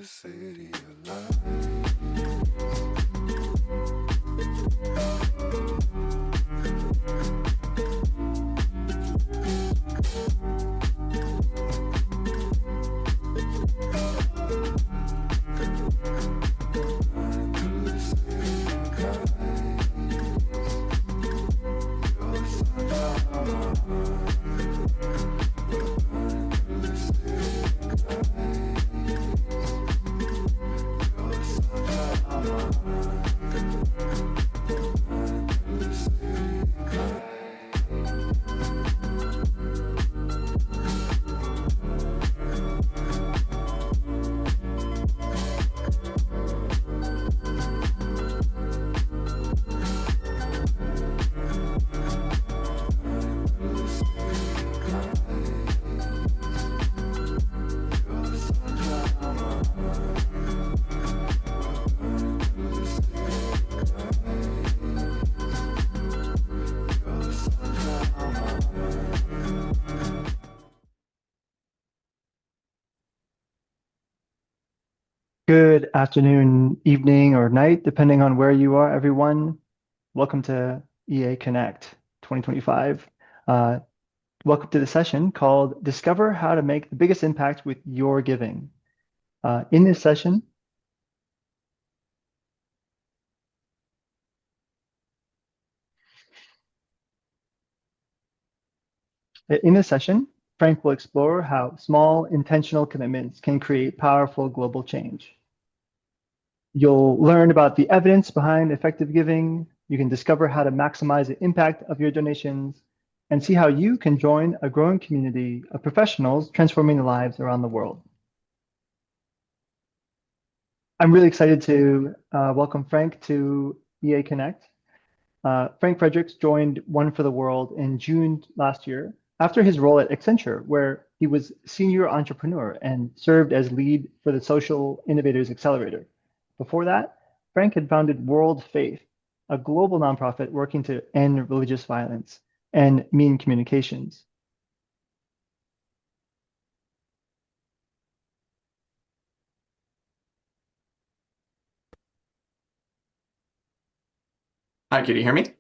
city of lights. Running through the city of lights. Your sunshine on my mind. Running through the city of lights. Your sunshine on my mind. Running through the city of lights. Running through the city of lights. Your sunshine on my mind. Running through the city of lights. Your sunshine on my mind. Good afternoon, evening, or night, depending on where you are, everyone. Welcome to EA Connect 2025. Welcome to the session called Discover How to Make the Biggest Impact with Your Giving. In this session, Frank will explore how small intentional commitments can create powerful global change. You'll learn about the evidence behind effective giving. You can discover how to maximize the impact of your donations and see how you can join a growing community of professionals transforming lives around the world. I'm really excited to welcome Frank to EA Connect. Frank Fredericks joined One for the World in June last year after his role at Accenture, where he was senior entrepreneur and served as lead for the Social Innovators Accelerator. Before that, Frank had founded World Faith, a global nonprofit working to end religious violence and mean communications. Hi, can you hear me?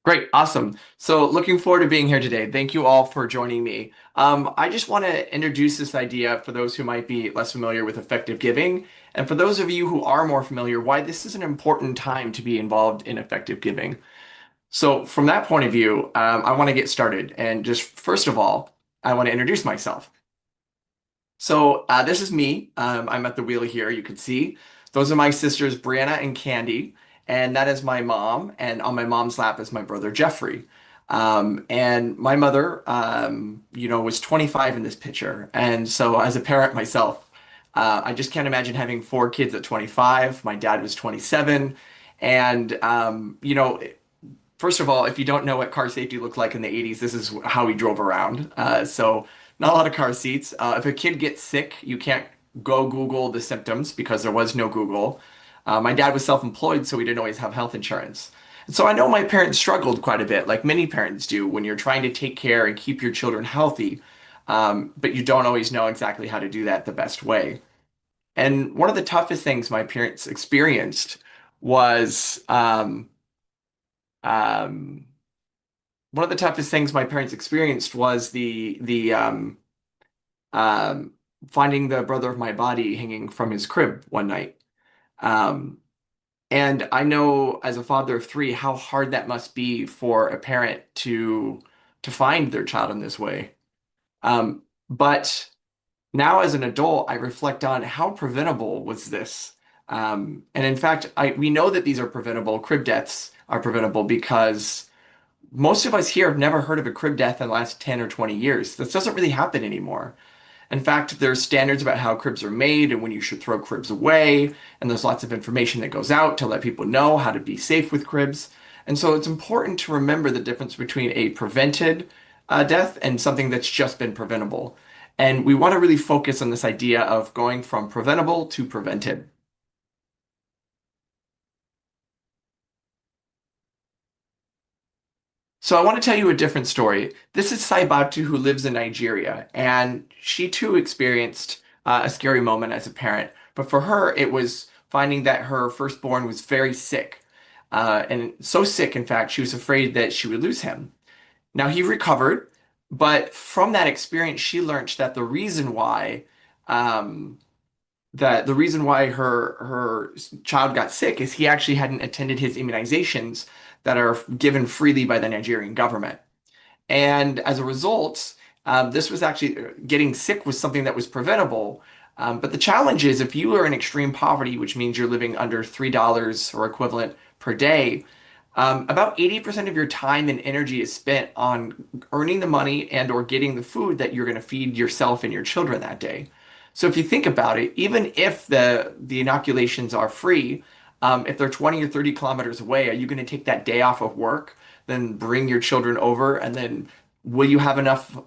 Great, awesome. So looking forward to being here today. Thank you all for joining me. I just want to introduce this idea for those who might be less familiar with effective giving, and for those of you who are more familiar, why this is an important time to be involved in effective giving. So from that point of view, I want to get started. And just first of all, I want to introduce myself. So this is me. I'm at the wheel here. You can see those are my sisters, Brianna and Candy, and that is my mom. And on my mom's lap is my brother Jeffrey. And my mother, was 25 in this picture. And so as a parent myself, I just can't imagine having four kids at 25. My dad was 27, and first of all, if you don't know what car safety looked like in the 80s, this is how we drove around. So not a lot of car seats. If a kid gets sick, you can't go Google the symptoms because there was no Google. My dad was self-employed, so we didn't always have health insurance. And so I know my parents struggled quite a bit, like many parents do, when you're trying to take care and keep your children healthy, but you don't always know exactly how to do that the best way. And one of the toughest things my parents experienced was um, one of the toughest things my parents experienced was the um, finding the brother of my body hanging from his crib one night. Um, and I know as a father of three how hard that must be for a parent to find their child in this way. But now as an adult, I reflect on how preventable was this. And in fact, we know that these are preventable. Crib deaths are preventable because most of us here have never heard of a crib death in the last 10 or 20 years. This doesn't really happen anymore. In fact, there's standards about how cribs are made and when you should throw cribs away, and there's lots of information that goes out to let people know how to be safe with cribs. And so it's important to remember the difference between a prevented death and something that's just been preventable. And we want to really focus on this idea of going from preventable to prevented. So I want to tell you a different story. This is Saibatu who lives in Nigeria, and she too experienced a scary moment as a parent. But for her, it was finding that her firstborn was very sick, and so sick, in fact, she was afraid that she would lose him. Now he recovered, but from that experience, she learned that um, the reason why her child got sick is he actually hadn't attended his immunizations that are given freely by the Nigerian government. And as a result, this was actually getting sick was something that was preventable. But the challenge is if you are in extreme poverty, which means you're living under $3 or equivalent per day, about 80% of your time and energy is spent on earning the money and or getting the food that you're going to feed yourself and your children that day. So if you think about it, even if the inoculations are free, if they're 20 or 30 kilometers away, are you going to take that day off of work, then bring your children over, and then will you have enough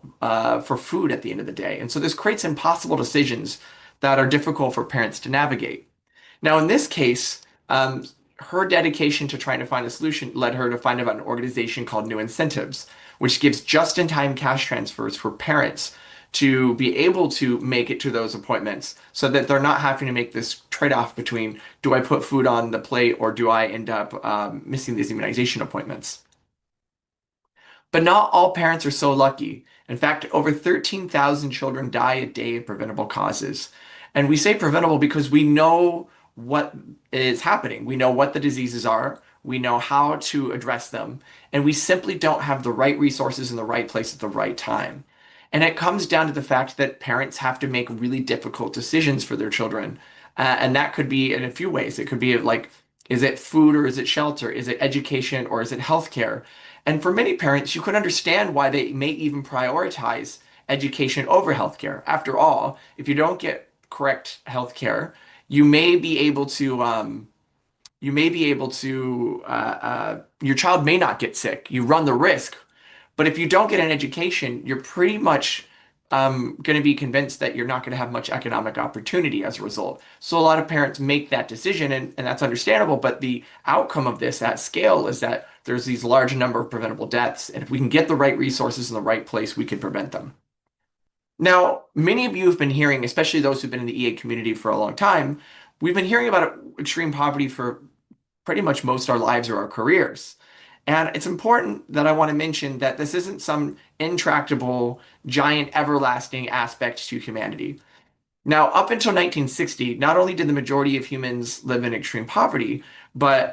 for food at the end of the day? And so this creates impossible decisions that are difficult for parents to navigate. Now, in this case, her dedication to trying to find a solution led her to find about an organization called New Incentives, which gives just-in-time cash transfers for parents to be able to make it to those appointments so that they're not having to make this trade-off between do I put food on the plate or do I end up missing these immunization appointments. But not all parents are so lucky. In fact, over 13,000 children die a day of preventable causes. And we say preventable because we know what is happening. We know what the diseases are. We know how to address them. And we simply don't have the right resources in the right place at the right time. And it comes down to the fact that parents have to make really difficult decisions for their children. And that could be in a few ways. It could be like, is it food or is it shelter? Is it education or is it healthcare? And for many parents, you can understand why they may even prioritize education over healthcare. After all, if you don't get correct healthcare, you may be able to your child may not get sick. You run the risk, but if you don't get an education, you're pretty much going to be convinced that you're not going to have much economic opportunity as a result. So a lot of parents make that decision, and that's understandable. But the outcome of this at scale is that there's these large number of preventable deaths, and if we can get the right resources in the right place, we can prevent them. Now, many of you have been hearing, especially those who've been in the EA community for a long time, we've been hearing about extreme poverty for pretty much most our lives or our careers. And it's important that I want to mention that this isn't some intractable, giant, everlasting aspect to humanity. Now, up until 1960, not only did the majority of humans live in extreme poverty, but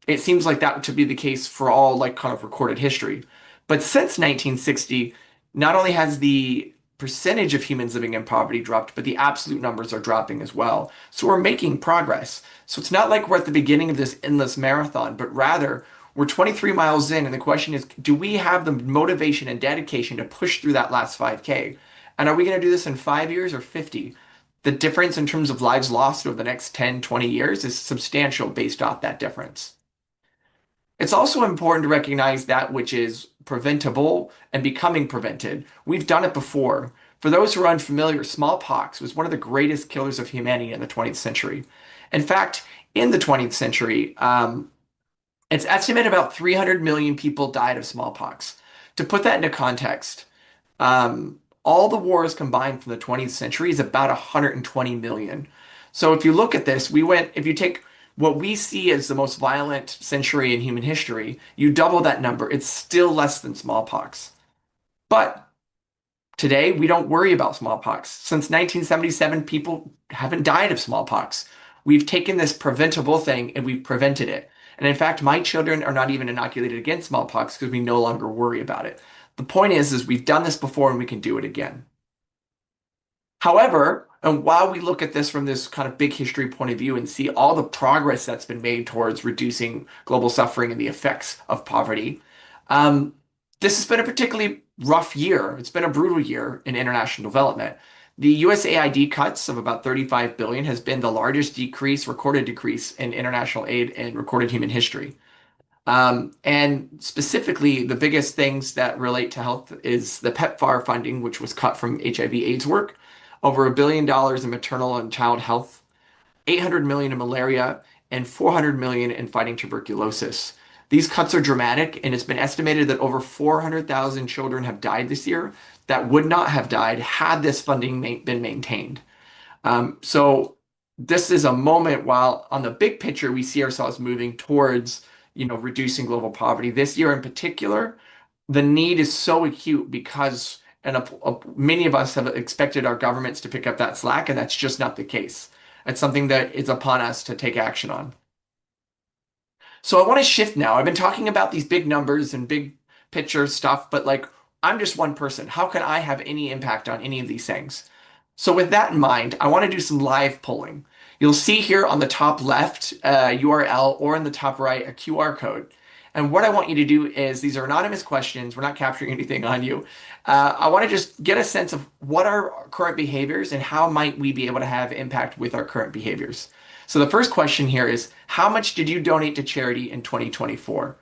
it seems like that to be the case for all like kind of recorded history. But since 1960, not only has the percentage of humans living in poverty dropped, but the absolute numbers are dropping as well. So we're making progress. So it's not like we're at the beginning of this endless marathon, but rather we're 23 miles in, and the question is, do we have the motivation and dedication to push through that last 5K? And are we going to do this in 5 years or 50? The difference in terms of lives lost over the next 10, 20 years is substantial based off that difference. It's also important to recognize that which is preventable and becoming prevented. We've done it before. For those who are unfamiliar, smallpox was one of the greatest killers of humanity in the 20th century. In fact, in the 20th century, it's estimated about 300 million people died of smallpox. To put that into context, all the wars combined from the 20th century is about 120 million. So if you look at this, if you take what we see as the most violent century in human history, you double that number, it's still less than smallpox. But today, we don't worry about smallpox. Since 1977, people haven't died of smallpox. We've taken this preventable thing and we've prevented it. And in fact, my children are not even inoculated against smallpox because we no longer worry about it. The point is we've done this before and we can do it again. However, and while we look at this from this kind of big history point of view and see all the progress that's been made towards reducing global suffering and the effects of poverty, this has been a particularly rough year. It's been a brutal year in international development. The USAID cuts of about 35 billion has been the largest recorded decrease in international aid in recorded human history. And specifically, the biggest things that relate to health is the PEPFAR funding, which was cut from HIV/AIDS work, over $1 billion in maternal and child health, 800 million in malaria, and 400 million in fighting tuberculosis. These cuts are dramatic, and it's been estimated that over 400,000 children have died this year that would not have died had this funding been maintained. So this is a moment while on the big picture we see ourselves moving towards, reducing global poverty. This year in particular, the need is so acute because many of us have expected our governments to pick up that slack, and that's just not the case. It's something that is upon us to take action on. So I want to shift now. I've been talking about these big numbers and big picture stuff, but like I'm just one person. How can I have any impact on any of these things? So with that in mind, I want to do some live polling. You'll see here on the top left URL or in the top right a QR code. And what I want you to do is these are anonymous questions. We're not capturing anything on you. I want to just get a sense of what are our current behaviors and how might we be able to have impact with our current behaviors. So the first question here is, how much did you donate to charity in 2024?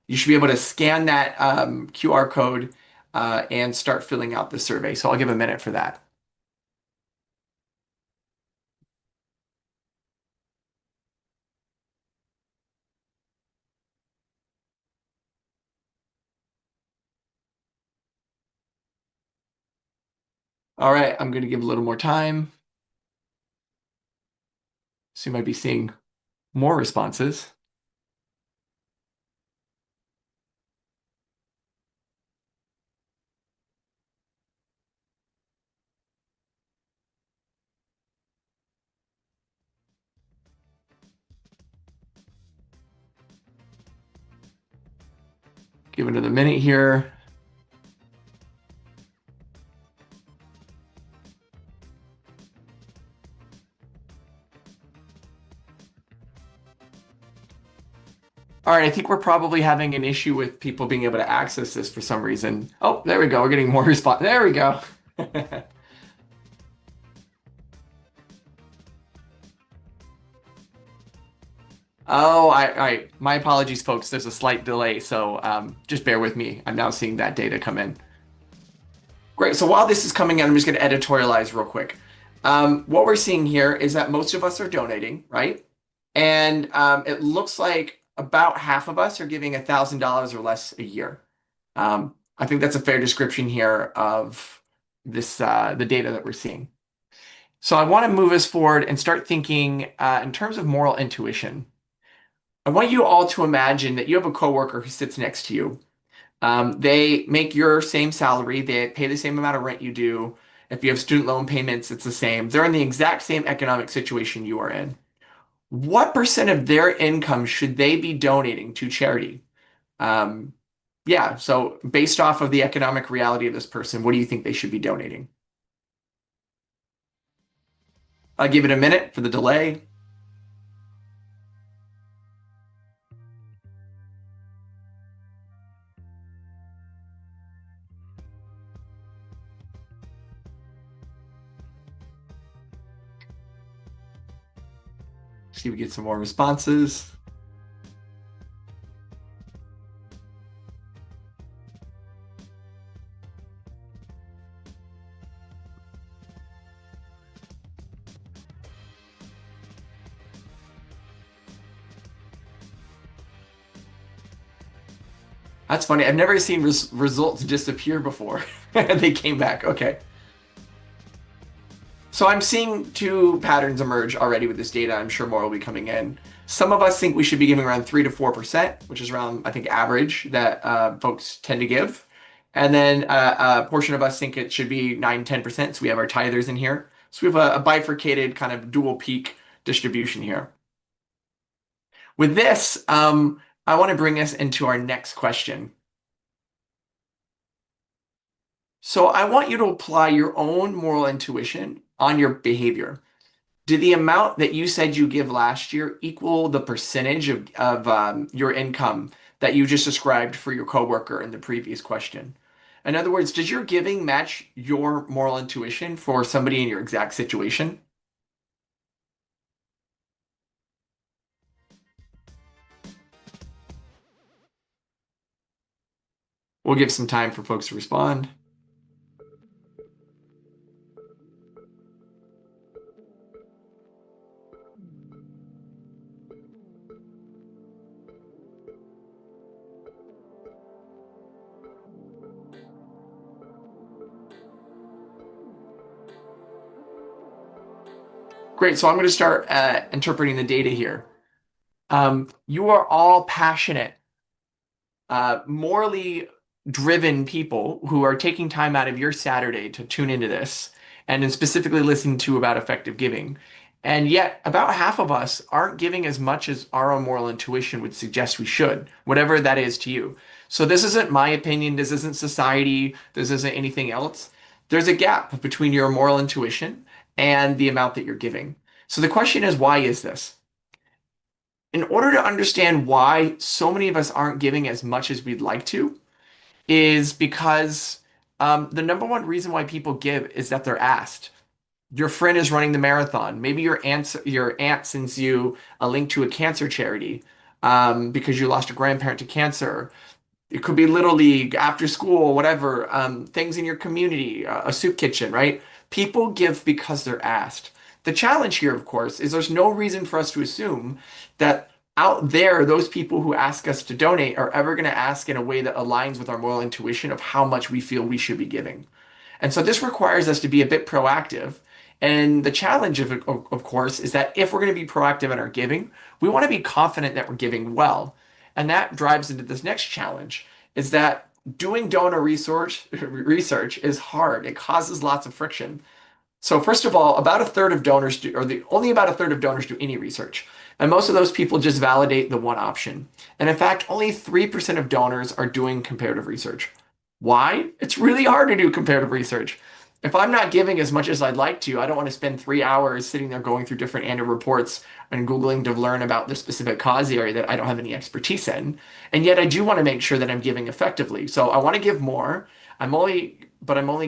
You should be able to scan that QR code and start filling out the survey. So I'll give a minute for that. All right, I'm going to give a little more time. So you might be seeing more responses. Give it another minute here. All right, I think we're probably having an issue with people being able to access this for some reason. Oh, there we go. We're getting more response. There we go. Oh, my apologies, folks. There's a slight delay, so just bear with me. I'm now seeing that data come in. Great. So while this is coming in, I'm just going to editorialize real quick. What we're seeing here is that most of us are donating, right? And it looks like about half of us are giving $1,000 or less a year. I think that's a fair description here of this the data that we're seeing. So I want to move us forward and start thinking in terms of moral intuition. I want you all to imagine that you have a coworker who sits next to you. They make your same salary. They pay the same amount of rent you do. If you have student loan payments, it's the same. They're in the exact same economic situation you are in. What percent of their income should they be donating to charity? Yeah, so based off of the economic reality of this person, what do you think they should be donating? I'll give it a minute for the delay. See if we get some more responses. That's funny. I've never seen results disappear before. They came back. Okay. So I'm seeing two patterns emerge already with this data. I'm sure more will be coming in. Some of us think we should be giving around 3 to 4%, which is around, I think, average that folks tend to give. And then a portion of us think it should be 9, 10%. So we have our tithers in here. So we have a bifurcated kind of dual peak distribution here. With this, I want to bring us into our next question. So I want you to apply your own moral intuition on your behavior. Did the amount that you said you give last year equal the percentage of your income that you just described for your coworker in the previous question? In other words, does your giving match your moral intuition for somebody in your exact situation? We'll give some time for folks to respond. Great, so I'm going to start interpreting the data here. You are all passionate, morally driven people who are taking time out of your Saturday to tune into this and then specifically listen to about effective giving. And yet, about half of us aren't giving as much as our own moral intuition would suggest we should, whatever that is to you. So, this isn't my opinion, this isn't society, this isn't anything else. There's a gap between your moral intuition and the amount that you're giving. So, the question is, why is this? In order to understand why so many of us aren't giving as much as we'd like to, is because the number one reason why people give is that they're asked. Your friend is running the marathon. Maybe your aunt sends you a link to a cancer charity because you lost a grandparent to cancer. It could be Little League, after school, whatever, things in your community, a soup kitchen, right? People give because they're asked. The challenge here, of course, is there's no reason for us to assume that out there, those people who ask us to donate are ever going to ask in a way that aligns with our moral intuition of how much we feel we should be giving. And so this requires us to be a bit proactive. And the challenge, of course, is that if we're going to be proactive in our giving, we want to be confident that we're giving well. And that drives into this next challenge, is that doing donor research is hard. It causes lots of friction. So first of all, about a third of donors do, only about a third of donors do any research. And most of those people just validate the one option. And in fact, only 3% of donors are doing comparative research. Why? It's really hard to do comparative research. If I'm not giving as much as I'd like to, I don't want to spend 3 hours sitting there going through different annual reports and Googling to learn about the specific cause area that I don't have any expertise in. And yet I do want to make sure that I'm giving effectively. So I want to give more. I'm only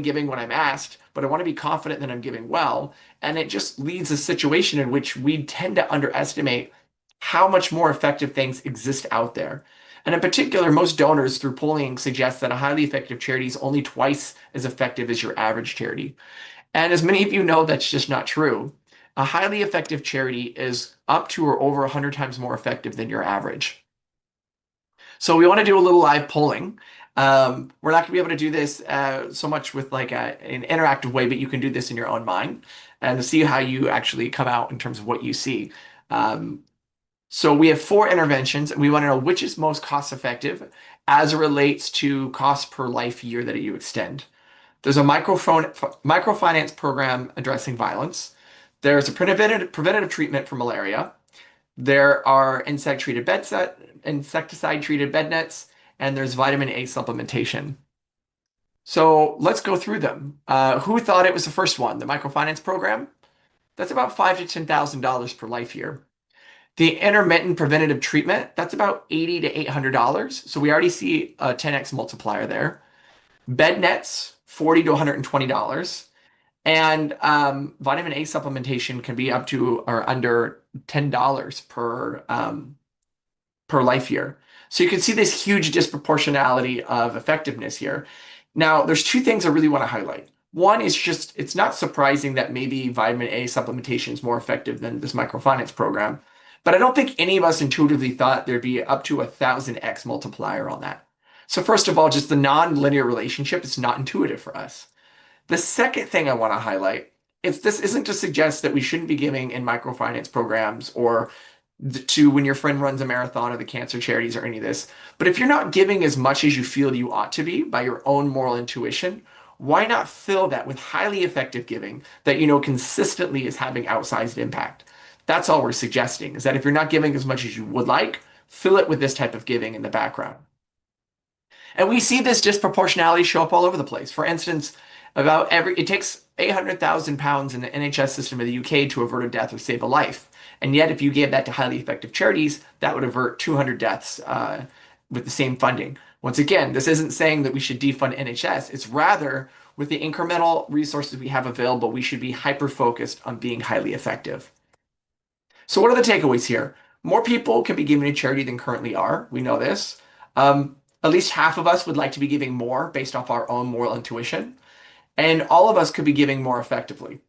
giving when I'm asked, but I want to be confident that I'm giving well. And it just leads a situation in which we tend to underestimate how much more effective things exist out there. And in particular, most donors through polling suggest that a highly effective charity is only twice as effective as your average charity. And as many of you know, that's just not true. A highly effective charity is up to or over 100 times more effective than your average. So we want to do a little live polling. We're not going to be able to do this so much with like an interactive way, but you can do this in your own mind and to see how you actually come out in terms of what you see. So we have 4 interventions, and we want to know which is most cost effective as it relates to cost per life year that you extend. There's a microfinance program addressing violence. There's a preventative treatment for malaria. There are insecticide-treated bed nets, and there's vitamin A supplementation. So let's go through them. Who thought it was the first one, the microfinance program? That's about $5,000 to $10,000 per life year. The intermittent preventative treatment, that's about $80 to $800. So we already see a 10x multiplier there. Bed nets, $40 to $120. And vitamin A supplementation can be up to or under $10 per life year. So you can see this huge disproportionality of effectiveness here. Now, there's 2 things I really want to highlight. One is just, it's not surprising that maybe vitamin A supplementation is more effective than this microfinance program. But I don't think any of us intuitively thought there'd be up to 1,000x multiplier on that. So first of all, just the non-linear relationship is not intuitive for us. The second thing I want to highlight is this isn't to suggest that we shouldn't be giving in microfinance programs or to when your friend runs a marathon or the cancer charities or any of this. But if you're not giving as much as you feel you ought to be by your own moral intuition, why not fill that with highly effective giving that you know consistently is having outsized impact? That's all we're suggesting, is that if you're not giving as much as you would like, fill it with this type of giving in the background. And we see this disproportionality show up all over the place. For instance, it takes 800,000 pounds in the NHS system of the UK to avert a death or save a life. And yet, if you gave that to highly effective charities, that would avert 200 deaths with the same funding. Once again, this isn't saying that we should defund NHS. It's rather, with the incremental resources we have available, we should be hyper-focused on being highly effective. So what are the takeaways here? More people can be giving to charity than currently are. We know this. At least half of us would like to be giving more based off our own moral intuition, and all of us could be giving more effectively.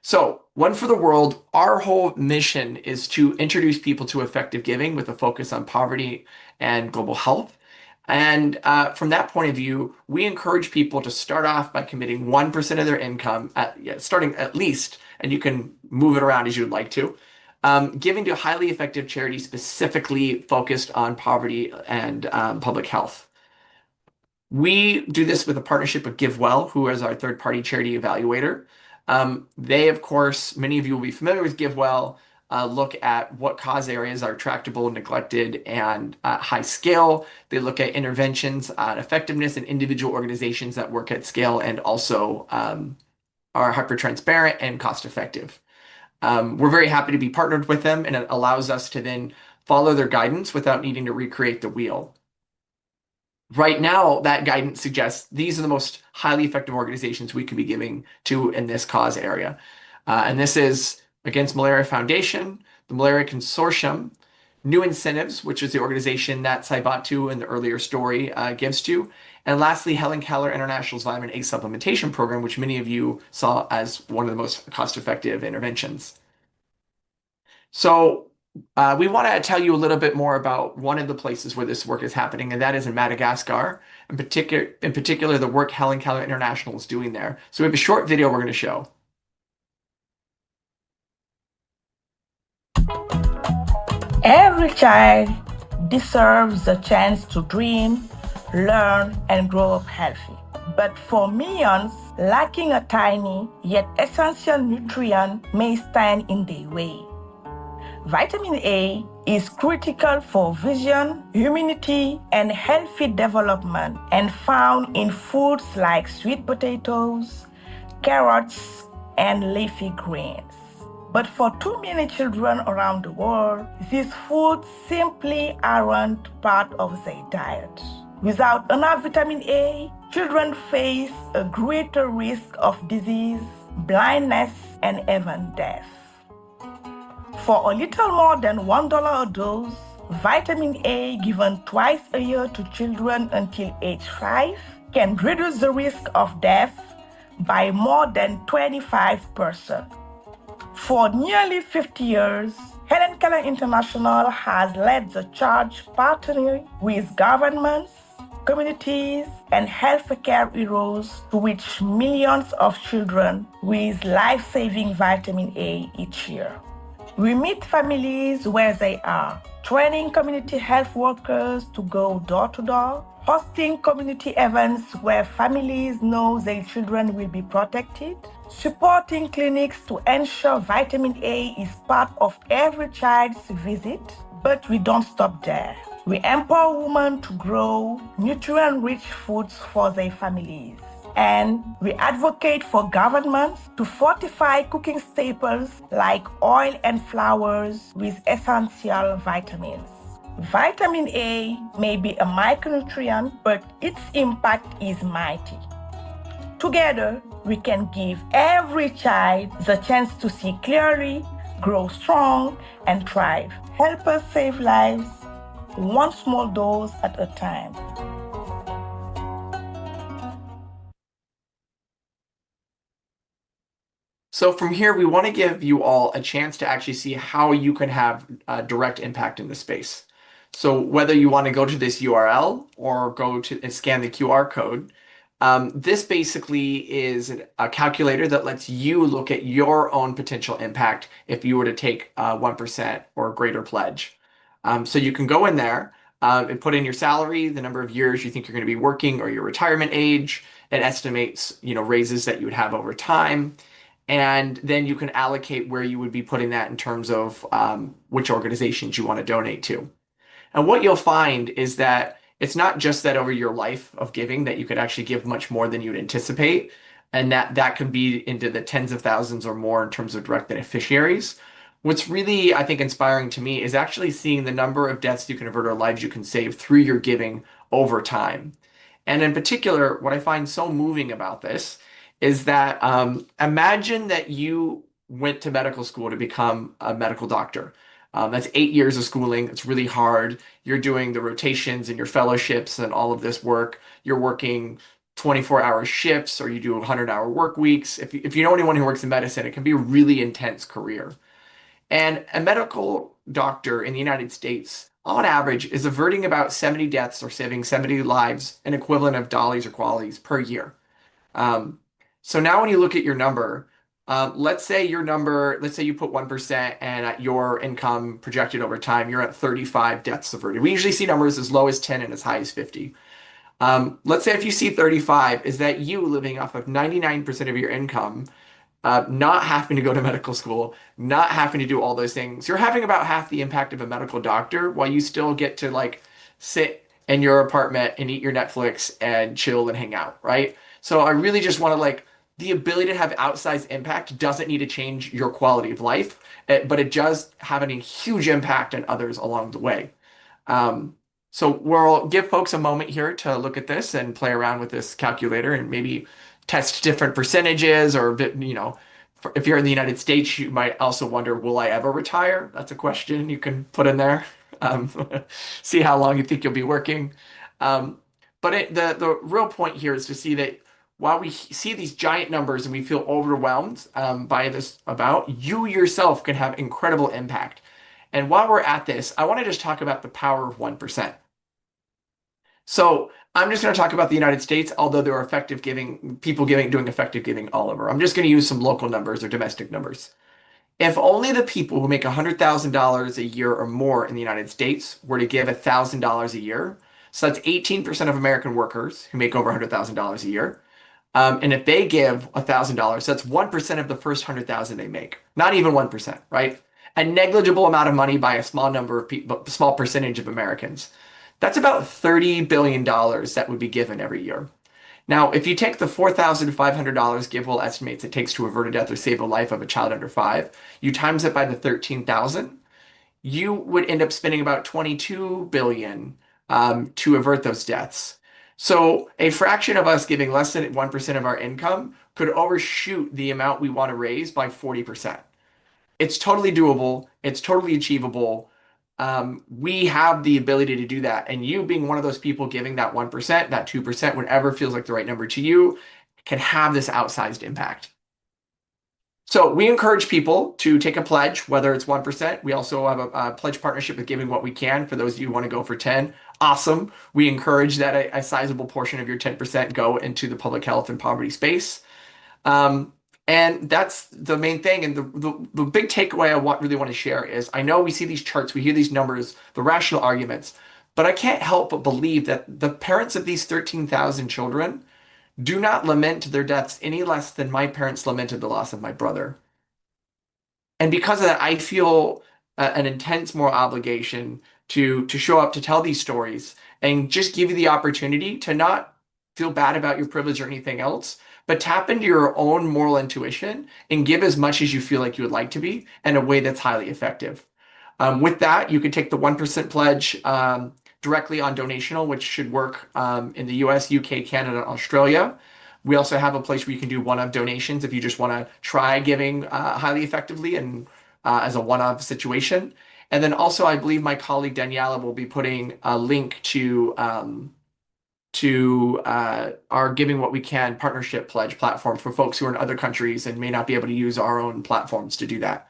So, One for the World, our whole mission is to introduce people to effective giving with a focus on poverty and global health. And from that point of view, we encourage people to start off by committing 1% of their income, starting at least, and you can move it around as you would like to, giving to highly effective charities specifically focused on poverty and public health. We do this with a partnership with GiveWell, who is our third-party charity evaluator. They, of course, many of you will be familiar with GiveWell, look at what cause areas are tractable, neglected, and high scale. They look at interventions on effectiveness in individual organizations that work at scale and also are hyper-transparent and cost-effective. We're very happy to be partnered with them, and it allows us to then follow their guidance without needing to recreate the wheel. Right now, that guidance suggests these are the most highly effective organizations we could be giving to in this cause area. And this is Against Malaria Foundation, the Malaria Consortium, New Incentives, which is the organization that Saibatu in the earlier story gives to, and lastly, Helen Keller International's Vitamin A Supplementation Program, which many of you saw as one of the most cost-effective interventions. So we want to tell you a little bit more about one of the places where this work is happening, and that is in Madagascar, in particular the work Helen Keller International is doing there. So we have a short video we're going to show. Every child deserves the chance to dream, learn, and grow up healthy. But for millions, lacking a tiny yet essential nutrient may stand in their way. Vitamin A is critical for vision, immunity, and healthy development, and found in foods like sweet potatoes, carrots, and leafy greens. But for too many children around the world, these foods simply aren't part of their diet. Without enough vitamin A, children face a greater risk of disease, blindness, and even death. For a little more than $1 a dose, vitamin A given twice a year to children until age 5 can reduce the risk of death by more than 25%. For nearly 50 years, Helen Keller International has led the charge partnering with governments, communities, and healthcare heroes to reach millions of children with life-saving vitamin A each year. We meet families where they are, training community health workers to go door to door, hosting community events where families know their children will be protected, supporting clinics to ensure vitamin A is part of every child's visit. But we don't stop there. We empower women to grow nutrient-rich foods for their families. And we advocate for governments to fortify cooking staples like oil and flours with essential vitamins. Vitamin A may be a micronutrient, but its impact is mighty. Together, we can give every child the chance to see clearly, grow strong, and thrive. Help us save lives, one small dose at a time. So from here, we want to give you all a chance to actually see how you can have a direct impact in the space. So whether you want to go to this URL or go to and scan the QR code, this basically is a calculator that lets you look at your own potential impact if you were to take 1% or greater pledge. So you can go in there and put in your salary, the number of years you think you're going to be working, or your retirement age. It estimates, raises that you would have over time. And then you can allocate where you would be putting that in terms of which organizations you want to donate to. And what you'll find is that it's not just that over your life of giving that you could actually give much more than you'd anticipate, and that could be into the tens of thousands or more in terms of direct beneficiaries. What's really, I think, inspiring to me is actually seeing the number of deaths you can avert or lives you can save through your giving over time. And in particular, what I find so moving about this is that imagine that you went to medical school to become a medical doctor. That's 8 years of schooling. It's really hard. You're doing the rotations and your fellowships and all of this work. You're working 24-hour shifts, or you do 100-hour work weeks. If you know anyone who works in medicine, it can be a really intense career. And a medical doctor in the United States, on average, is averting about 70 deaths or saving 70 lives, an equivalent of dollars or qualities per year. Um, so now when you look at your number, let's say let's say you put 1% and at your income projected over time, you're at 35 deaths averted. We usually see numbers as low as 10 and as high as 50. Let's say if you see 35, is that you living off of 99% of your income, not having to go to medical school, not having to do all those things. You're having about half the impact of a medical doctor while you still get to like sit in your apartment and eat your Netflix and chill and hang out, right? So I really just want to like the ability to have outsized impact doesn't need to change your quality of life, but it does have a huge impact on others along the way. Um, so we'll give folks a moment here to look at this and play around with this calculator and maybe test different percentages, or if you're in the United States, you might also wonder, will I ever retire? That's a question you can put in there. Um, see how long you think you'll be working. Um, but the real point here is to see that while we see these giant numbers and we feel overwhelmed by this, about you yourself can have incredible impact. And while we're at this, I want to just talk about the power of 1%. So I'm just going to talk about the United States, although there are effective giving, people doing effective giving all over. I'm just going to use some local numbers or domestic numbers. If only the people who make $100,000 a year or more in the United States were to give $1,000 a year, so that's 18% of American workers who make over $100,000 a year. And if they give $1,000, that's 1% of the first 100,000 they make. Not even 1%, right? A negligible amount of money by a small number of people, small percentage of Americans. That's about $30 billion that would be given every year. Now, if you take the $4,500 GiveWell estimates it takes to avert a death or save a life of a child under 5, you times it by the 13,000, you would end up spending about $22 billion to avert those deaths. So a fraction of us giving less than 1% of our income could overshoot the amount we want to raise by 40%. It's totally doable. It's totally achievable. We have the ability to do that. And you being one of those people giving that 1%, that 2%, whatever feels like the right number to you, can have this outsized impact. So we encourage people to take a pledge, whether it's 1%. We also have a pledge partnership with Giving What We Can. For those of you who want to go for 10, awesome. We encourage that a sizable portion of your 10% go into the public health and poverty space. And that's the main thing. And the big takeaway I really want to share is, I know we see these charts, we hear these numbers, the rational arguments, but I can't help but believe that the parents of these 13,000 children do not lament their deaths any less than my parents lamented the loss of my brother. And because of that, I feel an intense moral obligation to show up, to tell these stories, and just give you the opportunity to not feel bad about your privilege or anything else, but tap into your own moral intuition and give as much as you feel like you would like to be in a way that's highly effective. With that, you can take the 1% pledge directly on Donational, which should work in the US, UK, Canada, Australia. We also have a place where you can do one-off donations if you just want to try giving highly effectively and as a one-off situation. And then also, I believe my colleague Daniela will be putting a link to our Giving What We Can partnership pledge platform for folks who are in other countries and may not be able to use our own platforms to do that.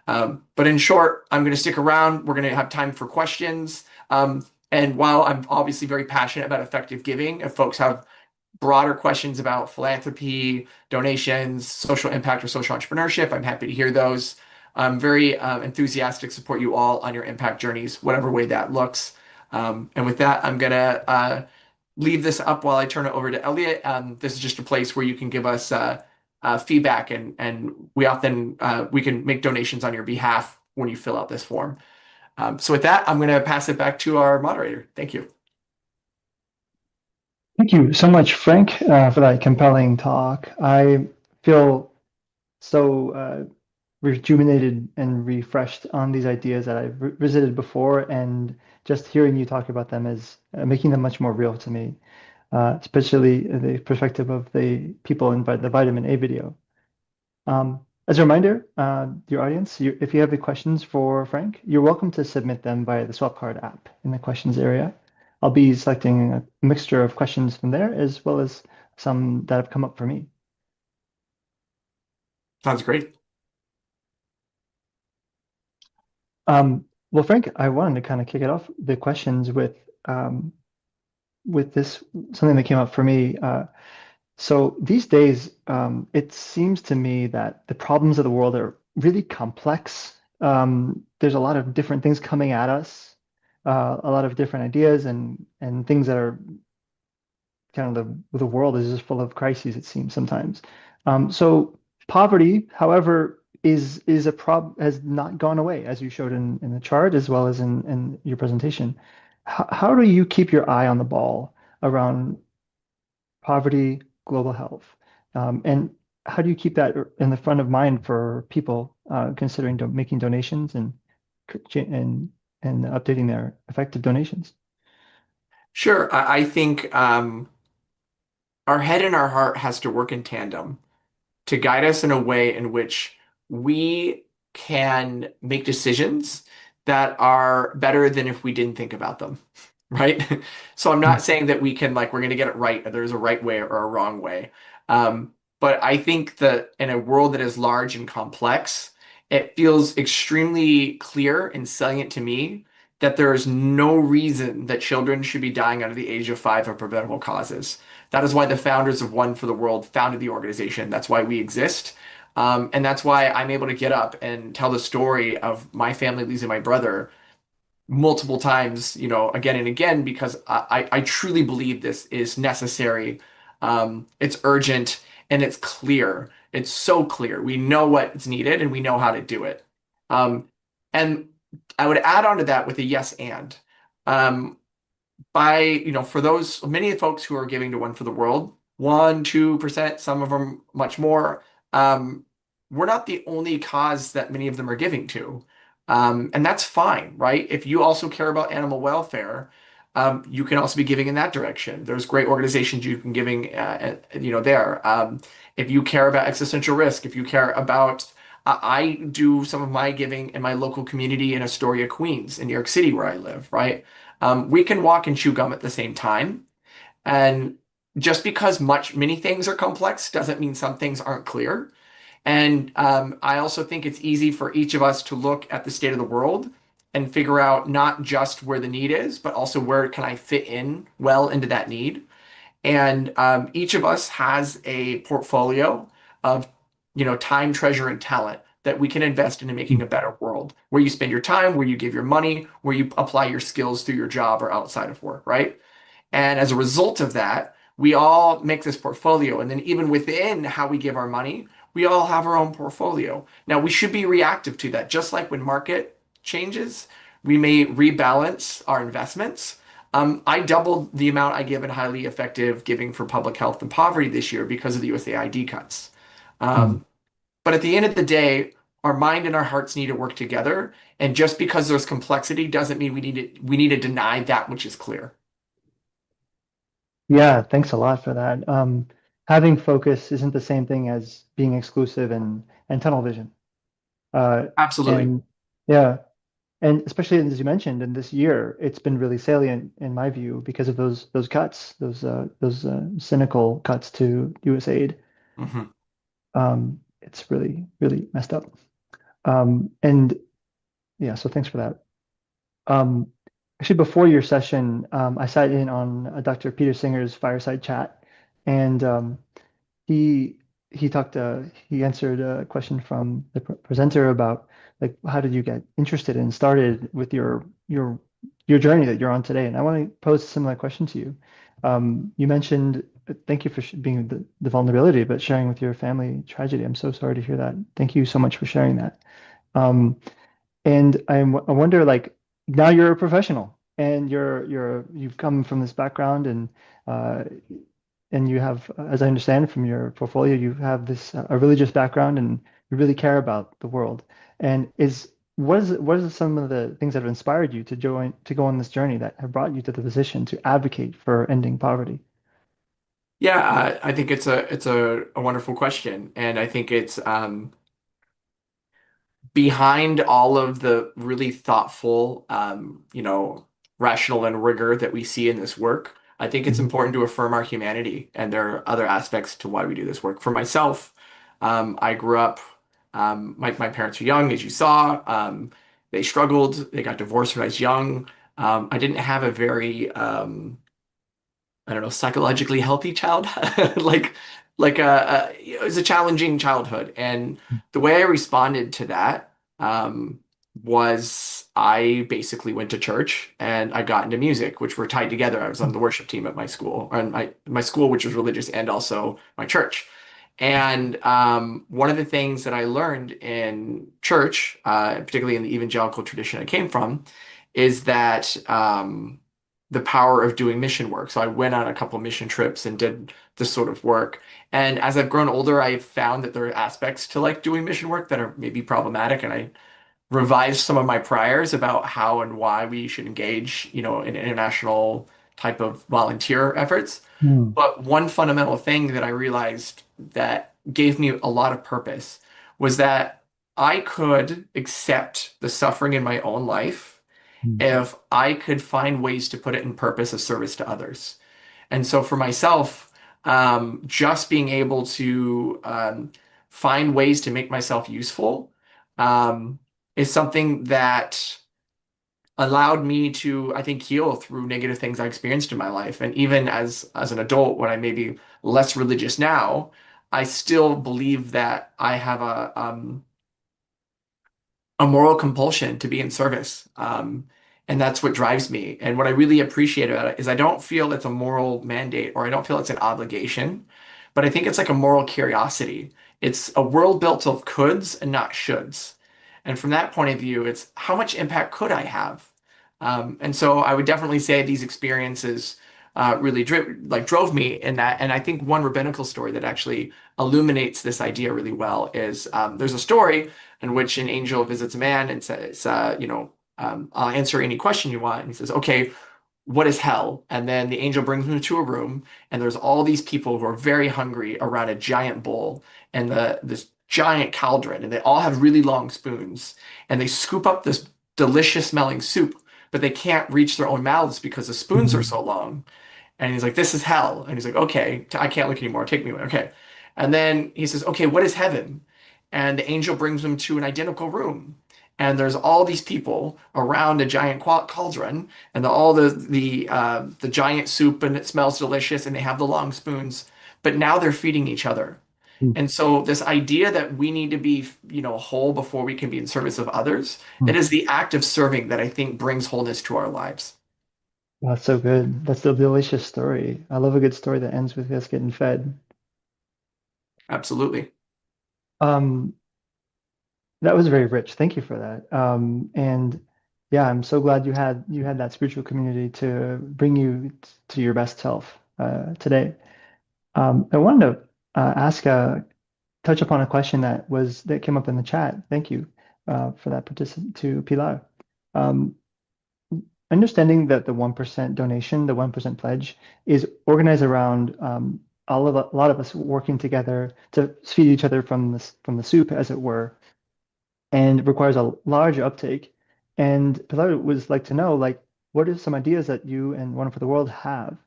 But in short, I'm going to stick around. We're going to have time for questions. And while I'm obviously very passionate about effective giving, if folks have broader questions about philanthropy, donations, social impact, or social entrepreneurship, I'm happy to hear those. I'm very enthusiastic to support you all on your impact journeys, whatever way that looks. And with that, I'm going to leave this up while I turn it over to Elliot. This is just a place where you can give us feedback, and we often we can make donations on your behalf when you fill out this form. So with that, I'm going to pass it back to our moderator. Thank you. Thank you so much, Frank, for that compelling talk. I feel so rejuvenated and refreshed on these ideas that I've visited before, and just hearing you talk about them is making them much more real to me, especially the perspective of the people in the vitamin A video. As a reminder, your audience, if you have any questions for Frank, you're welcome to submit them via the Swapcard app in the questions area. I'll be selecting a mixture of questions from there as well as some that have come up for me. Sounds great. Well, Frank, I wanted to kind of kick it off the questions with this something that came up for me. So these days, it seems to me that the problems of the world are really complex. There's a lot of different things coming at us, a lot of different ideas and things that are kind of the world is just full of crises, it seems sometimes. So poverty, however, is a problem has not gone away, as you showed in the chart as well as in your presentation. How do you keep your eye on the ball around poverty, global health? And how do you keep that in the front of mind for people considering making donations and and updating their effective donations? Sure. I think our head and our heart has to work in tandem to guide us in a way in which we can make decisions that are better than if we didn't think about them, right? So I'm Mm, not saying that we can like we're going to get it right, or there's a right way or a wrong way. But I think that in a world that is large and complex, it feels extremely clear and salient to me that there is no reason that children should be dying under the age of 5 of preventable causes. That is why the founders of One for the World founded the organization. That's why we exist. And that's why I'm able to get up and tell the story of my family losing my brother multiple times, again and again, because I truly believe this is necessary. It's urgent and it's clear. It's so clear. We know what's needed and we know how to do it. Um, and I would add on to that with a yes and. Um, for those many folks who are giving to One for the World, 1, 2%, some of them much more, um, we're not the only cause that many of them are giving to. And that's fine, right? If you also care about animal welfare, you can also be giving in that direction. There's great organizations you can giving, there. If you care about existential risk, if you care about, I do some of my giving in my local community in Astoria, Queens, in New York City, where I live, right? We can walk and chew gum at the same time. And just because many things are complex doesn't mean some things aren't clear. And I also think it's easy for each of us to look at the state of the world and figure out not just where the need is, but also where can I fit in well into that need. And each of us has a portfolio of, time, treasure, and talent that we can invest into making mm, a better world, where you spend your time, where you give your money, where you apply your skills through your job or outside of work, right? And as a result of that, we all make this portfolio. And then even within how we give our money, we all have our own portfolio. Now, we should be reactive to that. Just like when market changes, we may rebalance our investments. I doubled the amount I give in highly effective giving for public health and poverty this year because of the USAID cuts. mm. Um, but at the end of the day, our mind and our hearts need to work together. And just because there's complexity doesn't mean we need to deny that which is clear. Yeah, thanks a lot for that. Having focus isn't the same thing as being exclusive and tunnel vision. Uh, Absolutely. and yeah, and especially as you mentioned, in this year, it's been really salient in my view because of those cuts, those cynical cuts to USAID. Mhm. It's really messed up. And yeah, so thanks for that. Um, Actually, before your session, I sat in on Dr. Peter Singer's fireside chat, and he he answered a question from the presenter about like how did you get interested and started with your journey that you're on today. And I want to pose a similar question to you. You mentioned thank you for being the vulnerability, but sharing with your family tragedy. I'm so sorry to hear that. Thank you so much for sharing that. Um, and I wonder, like, now you're a professional and you've come from this background uh, and you have, as I understand from your portfolio, you have this a religious background and you really care about the world. And what is some of the things that have inspired you to go on this journey that have brought you to the position to advocate for ending poverty? Yeah, I think it's a wonderful question, and I think it's behind all of the really thoughtful, rational and rigor that we see in this work, I think it's Mhm. important to affirm our humanity, and there are other aspects to why we do this work. For myself, I grew up, my parents were young, as you saw. They struggled, they got divorced when I was young. I didn't have a very, I don't know, psychologically healthy child. Like, it was a challenging childhood. And the way I responded to that was I basically went to church and I got into music, which were tied together. I was on the worship team at my school, and my school, which was religious, and also my church. And one of the things that I learned in church, particularly in the evangelical tradition I came from, is that the power of doing mission work. So I went on a couple mission trips and did this sort of work. And as I've grown older, I've found that there are aspects to like doing mission work that are maybe problematic. And I revised some of my priors about how and why we should engage, in international type of volunteer efforts. Mm. But one fundamental thing that I realized that gave me a lot of purpose was that I could accept the suffering in my own life Mm. if I could find ways to put it in purpose of service to others. And so for myself, just being able to find ways to make myself useful um, is something that allowed me to, I think, heal through negative things I experienced in my life. And even as an adult, when I may be less religious now, I still believe that I have a moral compulsion to be in service. And that's what drives me. And what I really appreciate about it is I don't feel it's a moral mandate or I don't feel it's an obligation, but I think it's like a moral curiosity. It's a world built of coulds and not shoulds. And from that point of view, it's how much impact could I have? And so I would definitely say these experiences really drove me in that. And I think one rabbinical story that actually illuminates this idea really well is there's a story in which an angel visits a man and says, I'll answer any question you want. And he says, okay, what is hell? And then the angel brings him to a room, and there's all these people who are very hungry around a giant bowl and this giant cauldron, and they all have really long spoons, and they scoop up this delicious smelling soup, but they can't reach their own mouths because the spoons are Mhm. so long. And he's like, this is hell. And he's like, okay, I can't look anymore. Take me away. Okay. And then he says, okay, what is heaven? And the angel brings him to an identical room. And there's all these people around a giant cauldron, and all the giant soup, and it smells delicious, and they have the long spoons. But now they're feeding each other. Mm. And so this idea that we need to be, whole before we can be in service of others, it Mm. is the act of serving that I think brings wholeness to our lives. That's so good. That's the delicious story. I love a good story that ends with us getting fed. Absolutely. Um, that was very rich. Thank you for that. And yeah, I'm so glad you had that spiritual community to bring you to your best self today. I wanted to ask touch upon a question that came up in the chat. Thank you for that participant to Pilar. Um, Understanding that the 1% donation, the 1% pledge, is organized around a lot of us working together to feed each other from the soup, as it were, and requires a large uptake. And Pilar would like to know, like, what are some ideas that you and One for the World have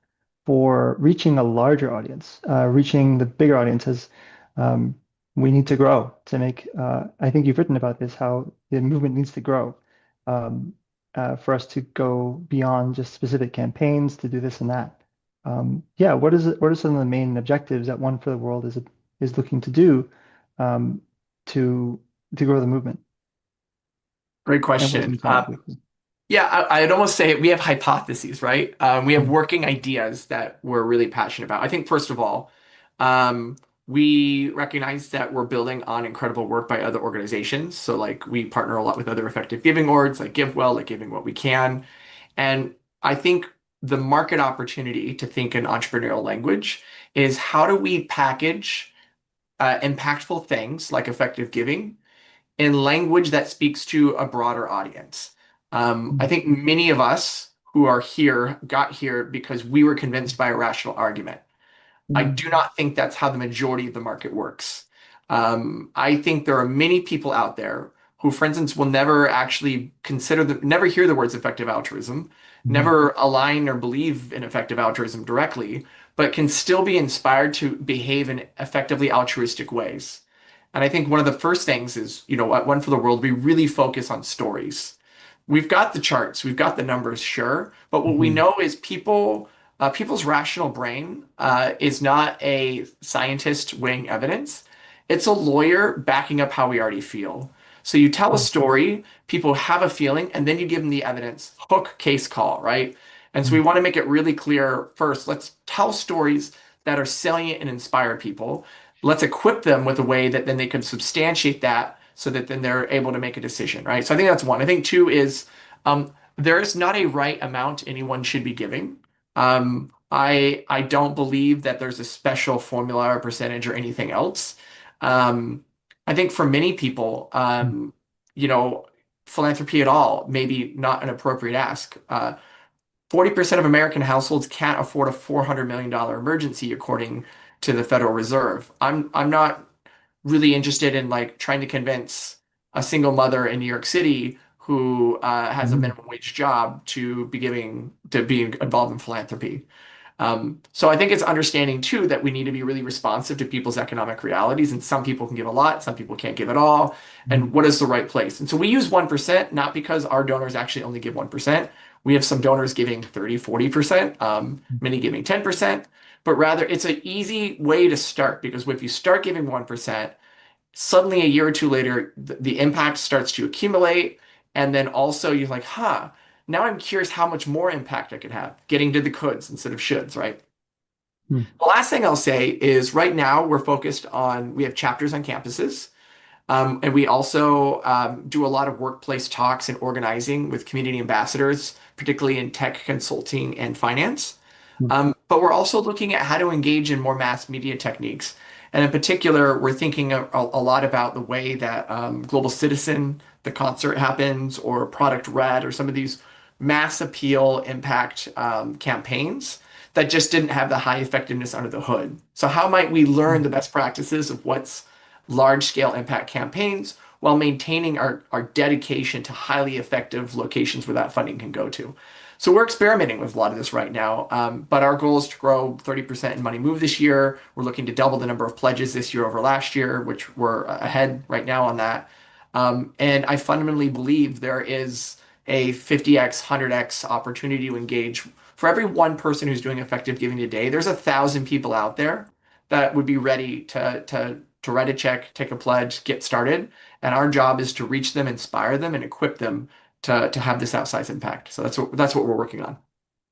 for reaching a larger audience, reaching the bigger audiences? Um, we need to grow to make, I think you've written about this, how the movement needs to grow um, for us to go beyond just specific campaigns to do this and that. Yeah, what are some of the main objectives that One for the World is looking to do um, to grow the movement? Great And what are some question. challenges? Yeah, I'd almost say we have hypotheses, right? We have Mm. working ideas that we're really passionate about. I think, first of all, um, we recognize that we're building on incredible work by other organizations. So, like, we partner a lot with other effective giving orgs, like GiveWell, like Giving What We Can. And I think the market opportunity to think in entrepreneurial language is how do we package impactful things like effective giving in language that speaks to a broader audience. I Mm. think many of us who are here got here because we were convinced by a rational argument. I Mm. do not think that's how the majority of the market works. I think there are many people out there who, for instance, will never actually never hear the words effective altruism, Mhm. never align or believe in effective altruism directly, but can still be inspired to behave in effectively altruistic ways. And I think one of the first things is, at One for the World, we really focus on stories. We've got the charts, we've got the numbers, sure, but what we Mhm. know is people's rational brain is not a scientist weighing evidence. It's a lawyer backing up how we already feel. So you tell a Mhm. story, people have a feeling, and then you give them the evidence. Hook, case, call, right? And so we Mhm. want to make it really clear first, let's tell stories that are salient and inspire people. Let's equip them with a way that then they can substantiate that so that then they're able to make a decision, right? So I think that's one. I think two is there is not a right amount anyone should be giving. I don't believe that there's a special formula or percentage or anything else. Um, I think for many people, you know, philanthropy at all, maybe not an appropriate ask. 40% of American households can't afford a $400 million emergency, according to the Federal Reserve. I'm not really interested in like trying to convince a single mother in New York City who has a Mhm. minimum wage job to be involved in philanthropy. So I think it's understanding too that we need to be really responsive to people's economic realities, and some people can give a lot, some people can't give at all, and Mhm. what is the right place? And so we use 1%, not because our donors actually only give 1%. We have some donors giving 30, 40%, many giving 10%, but rather it's an easy way to start because if you start giving 1%, suddenly a year or two later, the impact starts to accumulate. And then also you're like, now I'm curious how much more impact I could have, getting to the coulds instead of shoulds, right? Mhm. The last thing I'll say is right now we have chapters on campuses. And we also do a lot of workplace talks and organizing with community ambassadors, particularly in tech consulting and finance. Mhm. But we're also looking at how to engage in more mass media techniques. And in particular, we're thinking a lot about the way that Global Citizen, the concert happens, or Product Red, or some of these mass appeal impact campaigns that just didn't have the high effectiveness under the hood. So how might we learn the best practices of what's large scale impact campaigns while maintaining our dedication to highly effective locations where that funding can go to? So we're experimenting with a lot of this right now, but our goal is to grow 30% in Money Move this year. We're looking to double the number of pledges this year over last year, which we're ahead right now on that. And I fundamentally believe there is a 50x, 100x opportunity to engage. For every one person who's doing effective giving today, there's 1,000 people out there that would be ready to write a check, take a pledge, get started. And our job is to reach them, inspire them, and equip them to have this outsized impact. So that's what we're working on.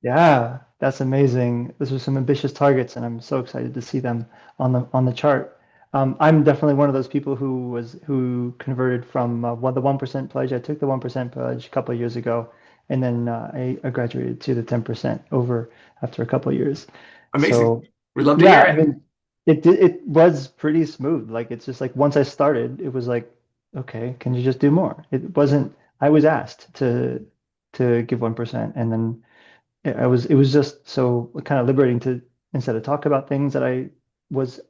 Yeah, that's amazing. Those are some ambitious targets, and I'm so excited to see them on the chart. I'm definitely one of those people who converted from the 1% pledge. I took the 1% pledge a couple of years ago, and then I graduated to the 10% over after a couple of years. Amazing. So We'd love to hear yeah, I it. mean, it was pretty smooth. Like it's just like once I started, it was like, okay, can you just do more? It wasn't. I was asked to give 1%, and then it was just so kind of liberating to instead of talk about things that I was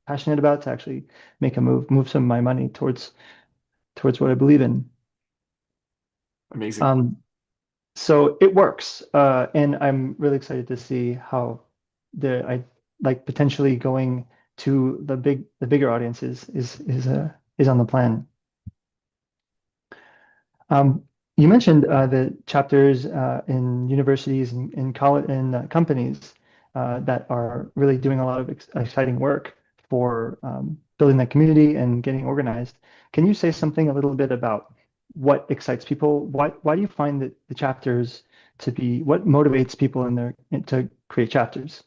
passionate about to actually make a move some of my money towards what I believe in. Amazing. Um, so it works, and I'm really excited to see how I like potentially going to the bigger audiences is on the plan. Um, you mentioned the chapters in universities and in college and companies that are really doing a lot of exciting work for building that community and getting organized. Can you say something a little bit about what excites people? Why do you find that the chapters to be what motivates people to create chapters?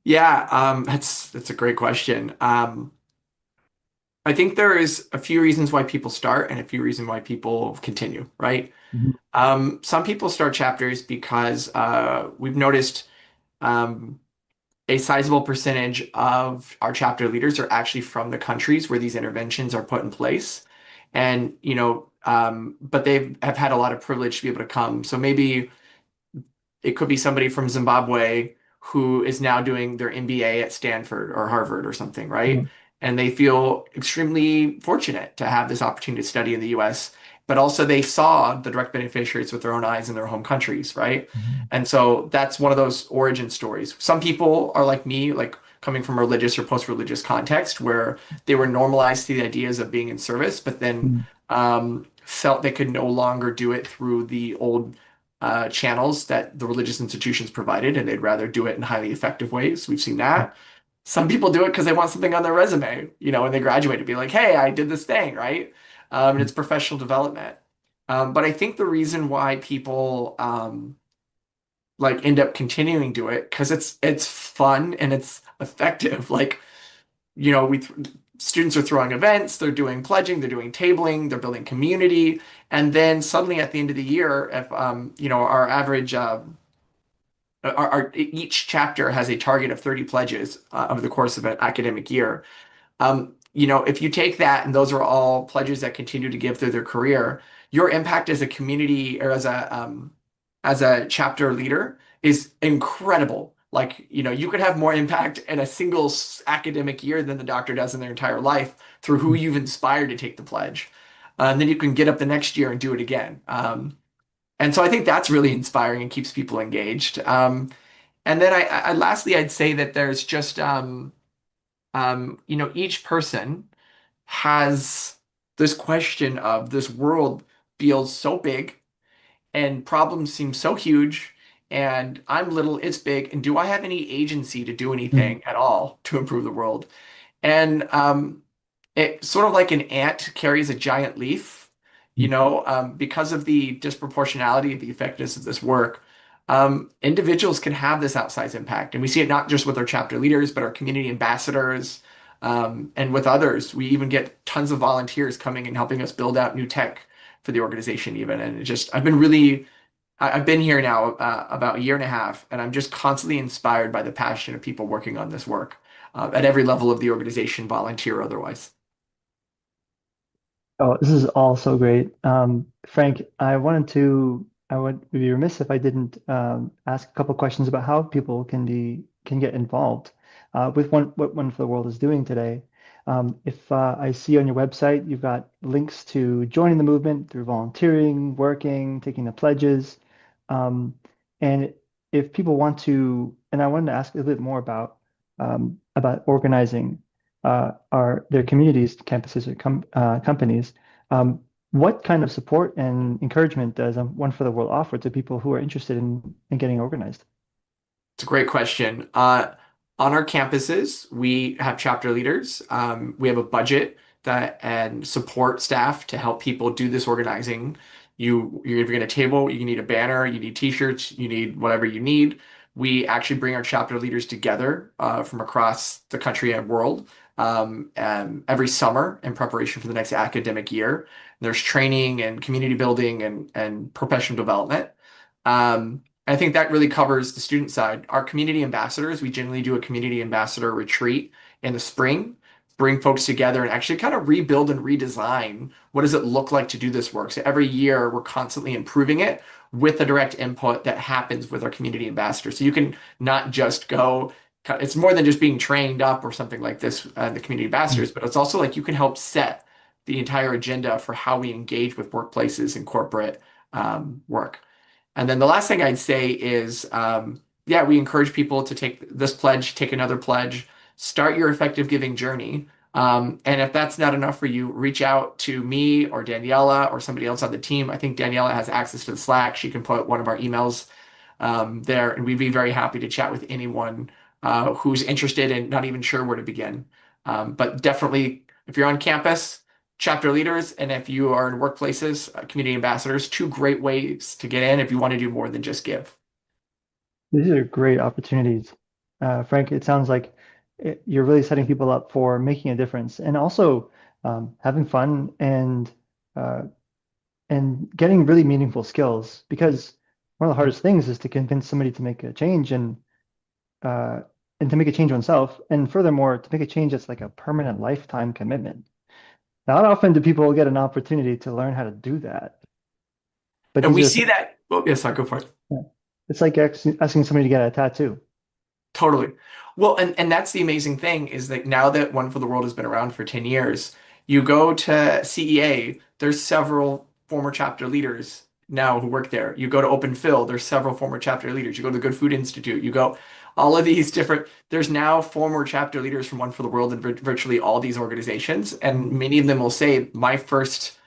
Yeah, that's a great question. I think there is a few reasons why people start and a few reasons why people continue, right? Mhm. Some people start chapters because we've noticed um, a sizable percentage of our chapter leaders are actually from the countries where these interventions are put in place. And, but they have had a lot of privilege to be able to come. So maybe it could be somebody from Zimbabwe who is now doing their MBA at Stanford or Harvard or something, right? and they feel extremely fortunate to have this opportunity to study in the US. But also, they saw the direct beneficiaries with their own eyes in their home countries, right? Mhm. And so that's one of those origin stories. Some people are like me, like coming from a religious or post-religious context where they were normalized to the ideas of being in service, but then Mhm. felt they could no longer do it through the old channels that the religious institutions provided, and they'd rather do it in highly effective ways. We've seen that. Some people do it because they want something on their resume, when they graduate to be like, hey, I did this thing, right? And it's professional development. But I think the reason why people like end up continuing to do it because it's fun and it's effective. Like, we students are throwing events, they're doing pledging, they're doing tabling, they're building community, and then suddenly at the end of the year, if our average each chapter has a target of 30 pledges over the course of an academic year. If you take that and those are all pledges that continue to give through their career, your impact as a community or as a chapter leader is incredible. Like, you could have more impact in a single academic year than the doctor does in their entire life through who you've inspired to take the pledge. And then you can get up the next year and do it again. And so I think that's really inspiring and keeps people engaged. And then lastly, I'd say that there's just, each person has this question of this world feels so big and problems seem so huge and I'm little, it's big. And do I have any agency to do Mhm. anything at all to improve the world? And it sort of like an ant carries a giant leaf, because of the disproportionality of the effectiveness of this work. Individuals can have this outsized impact, and we see it not just with our chapter leaders, but our community ambassadors, and with others. We even get tons of volunteers coming and helping us build out new tech for the organization, even. And I've been here now about a year and a half, and I'm just constantly inspired by the passion of people working on this work at every level of the organization, volunteer or otherwise. Oh, this is all so great. Frank, I would be remiss if I didn't ask a couple questions about how people can get involved with what One for the World is doing today. If I see on your website, you've got links to joining the movement through volunteering, working, taking the pledges. Um, and if people want to, and I wanted to ask a little bit more about organizing their communities, campuses, or companies. Um, what kind of support and encouragement does One for the World offer to people who are interested in getting organized? It's a great question. On our campuses, we have chapter leaders. We have a budget that and support staff to help people do this organizing. You're going to table, you need a banner, you need t-shirts, you need whatever you need. We actually bring our chapter leaders together from across the country and world and every summer in preparation for the next academic year. There's training and community building and professional development. I think that really covers the student side. Our community ambassadors, we generally do a community ambassador retreat in the spring, bring folks together and actually kind of rebuild and redesign what does it look like to do this work. So every year we're constantly improving it with the direct input that happens with our community ambassadors. So you can not just go, it's more than just being trained up or something like this, the community ambassadors, but it's also like you can help set the entire agenda for how we engage with workplaces and corporate work. And then the last thing I'd say is, yeah, we encourage people to take this pledge, take another pledge, start your effective giving journey. And if that's not enough for you, reach out to me or Daniela or somebody else on the team. I think Daniela has access to the Slack. She can put one of our emails there, and we'd be very happy to chat with anyone who's interested and not even sure where to begin. But definitely, if you're on campus, chapter leaders, and if you are in workplaces, community ambassadors, two great ways to get in if you want to do more than just give. These are great opportunities. Frank, it sounds like you're really setting people up for making a difference and also having fun uh, and getting really meaningful skills because one of the hardest things is to convince somebody to make a change uh, and to make a change oneself. And furthermore, to make a change that's like a permanent lifetime commitment. Not often do people get an opportunity to learn how to do that. But And these we are, see that. Oh, yes, I'll go for it. yeah, it's like asking somebody to get a tattoo. Totally. Well, and that's the amazing thing is that now that One for the World has been around for 10 years, you go to CEA, there's several former chapter leaders now who work there. You go to Open Phil, there's several former chapter leaders. You go to the Good Food Institute, you go all of these different, there's now former chapter leaders from One for the World in virtually all these organizations. And many of them will say, my first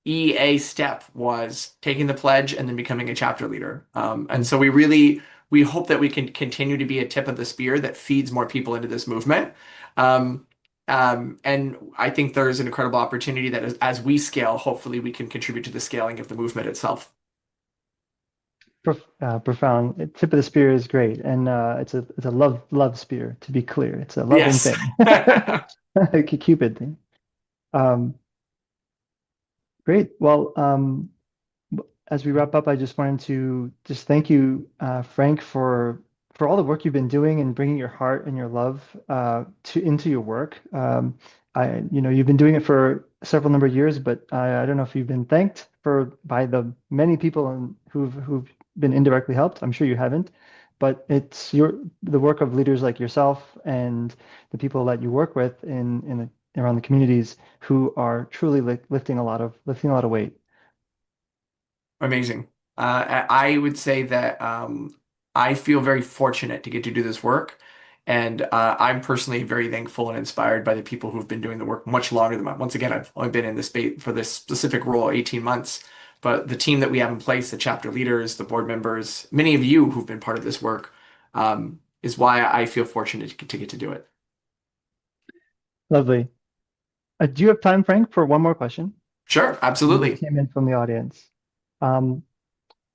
EA step was taking the pledge and then becoming a chapter leader. And so we hope that we can continue to be a tip of the spear that feeds more people into this movement. Um, and I think there's an incredible opportunity that as we scale, hopefully we can contribute to the scaling of the movement itself. Profound. Tip of the spear is great, and it's a love spear. To be clear, it's a loving Yes. thing, like a Cupid thing. Um, Great. Well, as we wrap up, I just wanted to just thank you, Frank, for all the work you've been doing and bringing your heart and your love to into your work. You've been doing it for several number of years, but I don't know if you've been thanked for by the many people who've been indirectly helped. I'm sure you haven't, but it's the work of leaders like yourself and the people that you work with around the communities who are truly lifting a lot of weight. Amazing. I would say that I feel very fortunate to get to do this work. And I'm personally very thankful and inspired by the people who've been doing the work much longer than mine. Once again, I've only been in this space for this specific role 18 months. But the team that we have in place, the chapter leaders, the board members, many of you who've been part of this work, is why I feel fortunate to get to do it. Lovely. Do you have time, Frank, for one more question? Sure, That absolutely. came in from the audience. Um,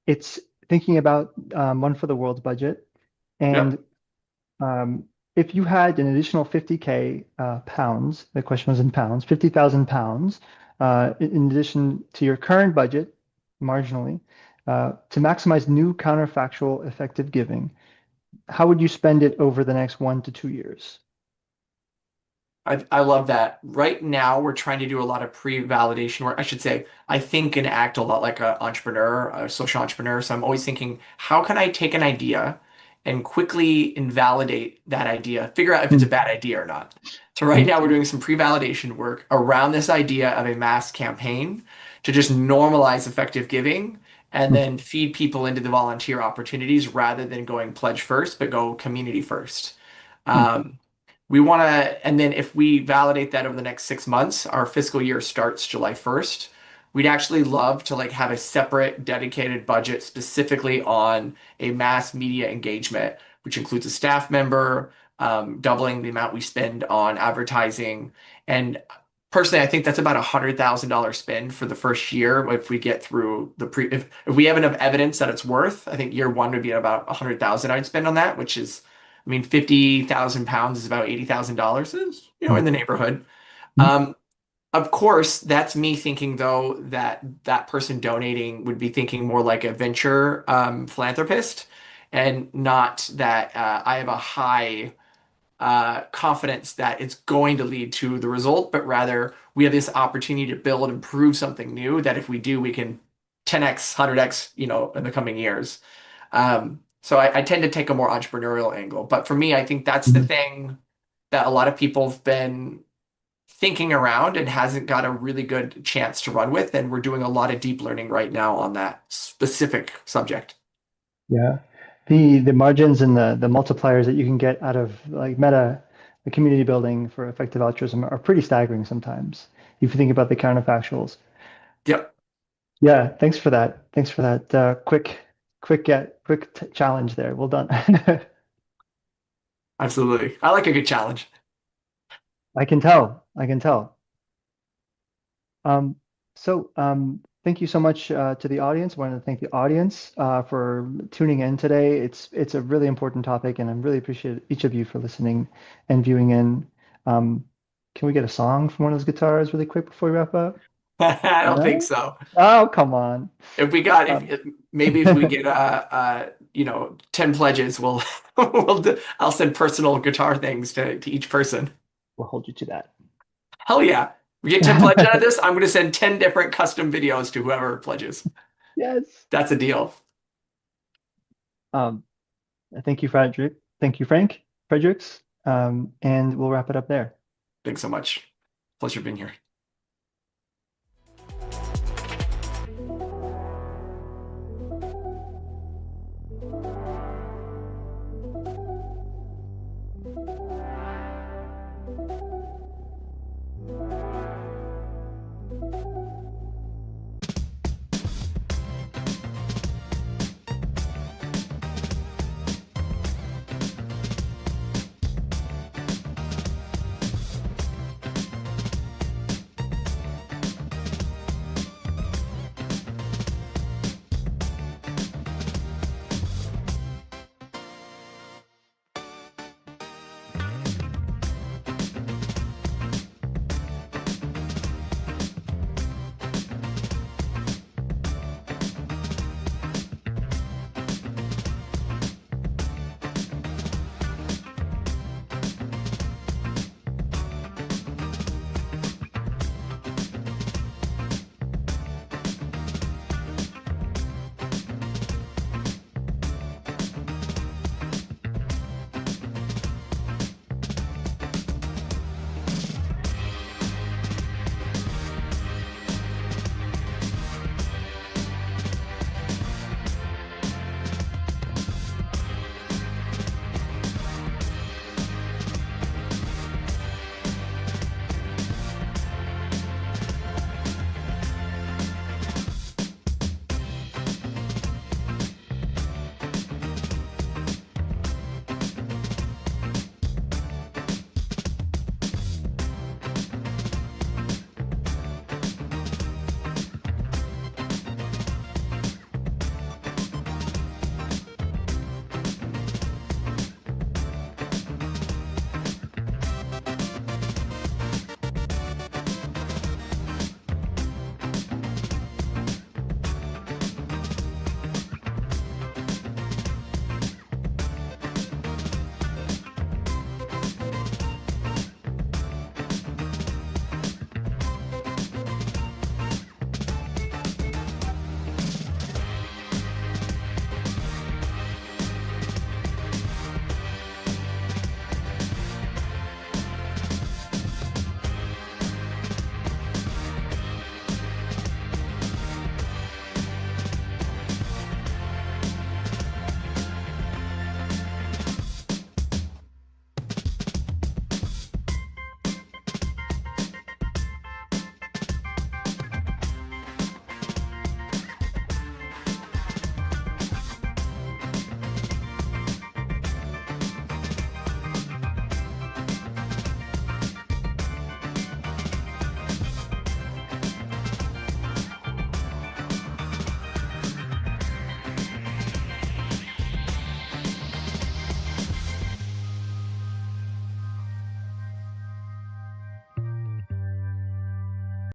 it's thinking about One for the World's budget. Yep. And if you had an additional 50K pounds, the question was in pounds, 50,000 pounds, in addition to your current budget, marginally, to maximize new counterfactual effective giving, how would you spend it over the next 1 to 2 years? I love that. Right now, we're trying to do a lot of pre-validation work. I should say, I think and act a lot like an entrepreneur, a social entrepreneur. So I'm always thinking, how can I take an idea and quickly invalidate that idea, figure out if it's a bad idea or not. So right now, we're doing some pre-validation work around this idea of a mass campaign to just normalize effective giving and then feed people into the volunteer opportunities rather than going pledge first, but go community first. Um, we want to, and then if we validate that over the next 6 months, our fiscal year starts July 1st. We'd actually love to like have a separate dedicated budget specifically on a mass media engagement, which includes a staff member, doubling the amount we spend on advertising. And personally, I think that's about $100,000 spend for the first year if we get through if we have enough evidence that it's worth. I think year one would be about 100,000 I'd spend on that, which is, I mean, 50,000 pounds is about $80,000, is, in the neighborhood. Um, of course, that's me thinking, though, that that person donating would be thinking more like a venture philanthropist and not that I have a high confidence that it's going to lead to the result, but rather we have this opportunity to build and prove something new that if we do, we can 10x, 100x, in the coming years. So I tend to take a more entrepreneurial angle. But for me, I think that's the thing that a lot of people have been thinking around and hasn't got a really good chance to run with. And we're doing a lot of deep learning right now on that specific subject. Yeah. The margins and the multipliers that you can get out of like the community building for effective altruism are pretty staggering sometimes. If you think about the counterfactuals. Yep, Yeah, thanks for that. Thanks for that quick challenge there. Well done. absolutely. I like a good challenge. I can tell. I can tell. Thank you so much to the audience. I wanted to thank the audience for tuning in today. It's a really important topic, and I really appreciate each of you for listening and viewing in. Um, can we get a song from one of those guitars really quick before we wrap up? I don't think No? so. Oh, come on. If we got Um, maybe if we get 10 pledges, I'll send personal guitar things to each person. we'll hold you to that. Hell yeah. We get 10 pledges out of this, I'm gonna send 10 different custom videos to whoever pledges. Yes. That's a deal. Um, Thank you, Frederick. Thank you, Frank, Fredericks, and we'll wrap it up there. Thanks so much. Pleasure being here.